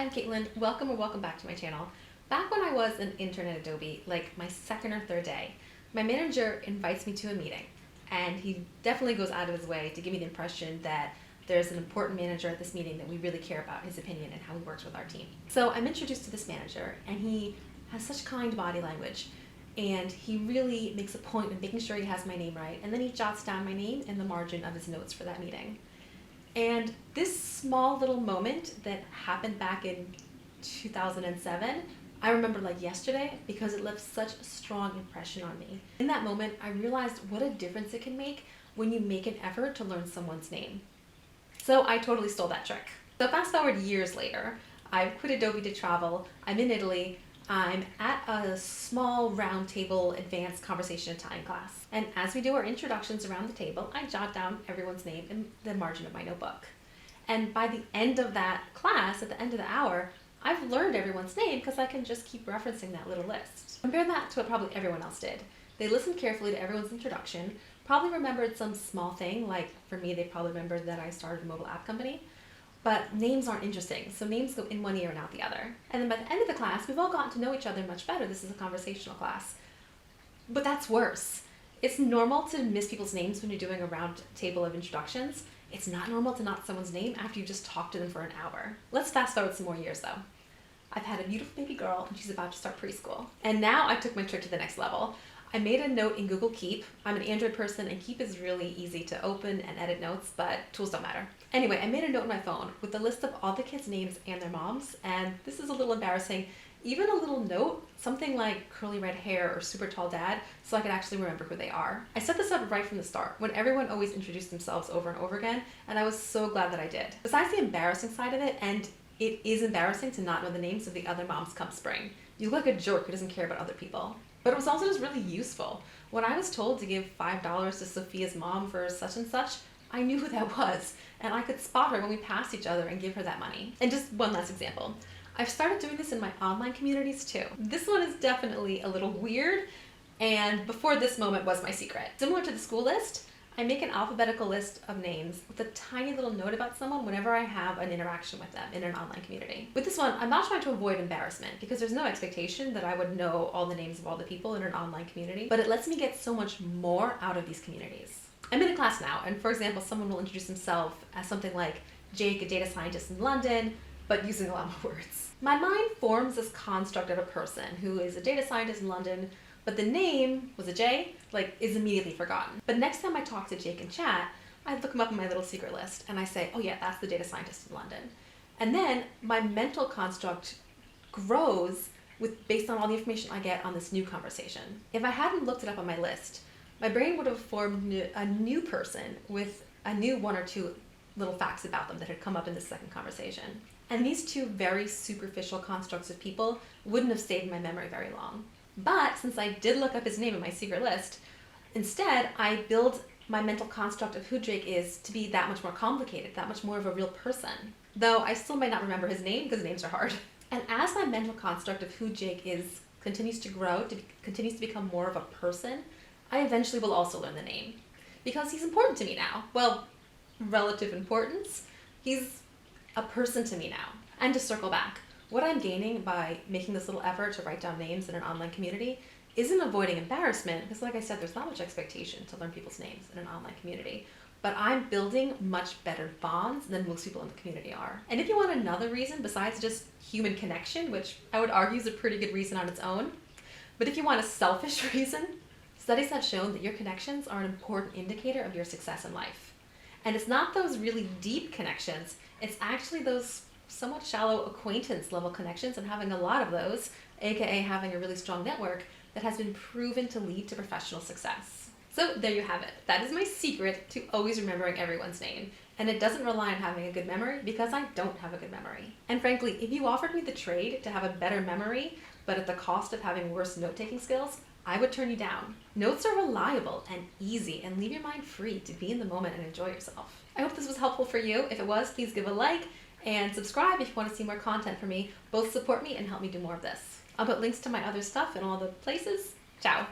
I'm Caitlin. Welcome or welcome back to my channel. Back when I was an intern at Adobe, like my second or third day, my manager invites me to a meeting, and he definitely goes out of his way to give me the impression that there's an important manager at this meeting that we really care about his opinion and how he works with our team. So I'm introduced to this manager, and he has such kind body language, and he really makes a point of making sure he has my name right, and then he jots down my name in the margin of his notes for that meeting. And this small little moment that happened back in 2007, I remember like yesterday because it left such a strong impression on me. In that moment, I realized what a difference it can make when you make an effort to learn someone's name. So I totally stole that trick. So fast forward years later, I've quit Adobe to travel. I'm in Italy. I'm at a small round table advanced conversation Italian class. And as we do our introductions around the table, I jot down everyone's name in the margin of my notebook. And by the end of that class, at the end of the hour, I've learned everyone's name because I can just keep referencing that little list. Compare that to what probably everyone else did. They listened carefully to everyone's introduction, probably remembered some small thing, like for me, they probably remembered that I started a mobile app company. But names aren't interesting, so names go in one ear and out the other. And then by the end of the class, we've all gotten to know each other much better. This is a conversational class. But that's worse. It's normal to miss people's names when you're doing a round table of introductions. It's not normal to not someone's name after you just talked to them for an hour. Let's fast forward some more years though. I've had a beautiful baby girl and she's about to start preschool. And now I took my trick to the next level. I made a note in Google Keep. I'm an Android person and Keep is really easy to open and edit notes, but tools don't matter. Anyway, I made a note on my phone with the list of all the kids' names and their moms, and this is a little embarrassing. Even a little note, something like curly red hair or super tall dad, so I could actually remember who they are. I set this up right from the start, when everyone always introduced themselves over and over again, and I was so glad that I did. Besides the embarrassing side of it, and it is embarrassing to not know the names of the other moms come spring. You look like a jerk who doesn't care about other people. But it was also just really useful. When I was told to give $5 to Sophia's mom for such and such, I knew who that was, and I could spot her when we passed each other and give her that money. And just one last example. I've started doing this in my online communities too. This one is definitely a little weird, and before this moment was my secret. Similar to the school list, I make an alphabetical list of names with a tiny little note about someone whenever I have an interaction with them in an online community. With this one, I'm not trying to avoid embarrassment because there's no expectation that I would know all the names of all the people in an online community, but it lets me get so much more out of these communities. I'm in a class now, and for example, someone will introduce himself as something like Jake, a data scientist in London, but using a lot more words. My mind forms this construct of a person who is a data scientist in London, but the name was a J, is immediately forgotten. But next time I talk to Jake in chat, I look him up in my little secret list and I say, oh yeah, that's the data scientist in London. And then my mental construct grows based on all the information I get on this new conversation. If I hadn't looked it up on my list, my brain would have formed a new person with a new one or two little facts about them that had come up in the second conversation. And these two very superficial constructs of people wouldn't have stayed in my memory very long. But since I did look up his name in my secret list, instead I build my mental construct of who Jake is to be that much more complicated, that much more of a real person. Though I still might not remember his name because names are hard. And as my mental construct of who Jake is continues to grow, continues to become more of a person, I eventually will also learn the name. Because he's important to me now. Well, relative importance. He's a person to me now. And to circle back, what I'm gaining by making this little effort to write down names in an online community isn't avoiding embarrassment, because like I said, there's not much expectation to learn people's names in an online community, but I'm building much better bonds than most people in the community are. And if you want another reason besides just human connection, which I would argue is a pretty good reason on its own, but if you want a selfish reason, studies have shown that your connections are an important indicator of your success in life. And it's not those really deep connections, it's actually those somewhat shallow acquaintance level connections, and having a lot of those, aka having a really strong network, that has been proven to lead to professional success. So there you have it. That is my secret to always remembering everyone's name. And it doesn't rely on having a good memory because I don't have a good memory. And frankly, if you offered me the trade to have a better memory, but at the cost of having worse note-taking skills, I would turn you down. Notes are reliable and easy and leave your mind free to be in the moment and enjoy yourself. I hope this was helpful for you. If it was, please give a like and subscribe if you want to see more content from me. Both support me and help me do more of this. I'll put links to my other stuff in all the places. Ciao.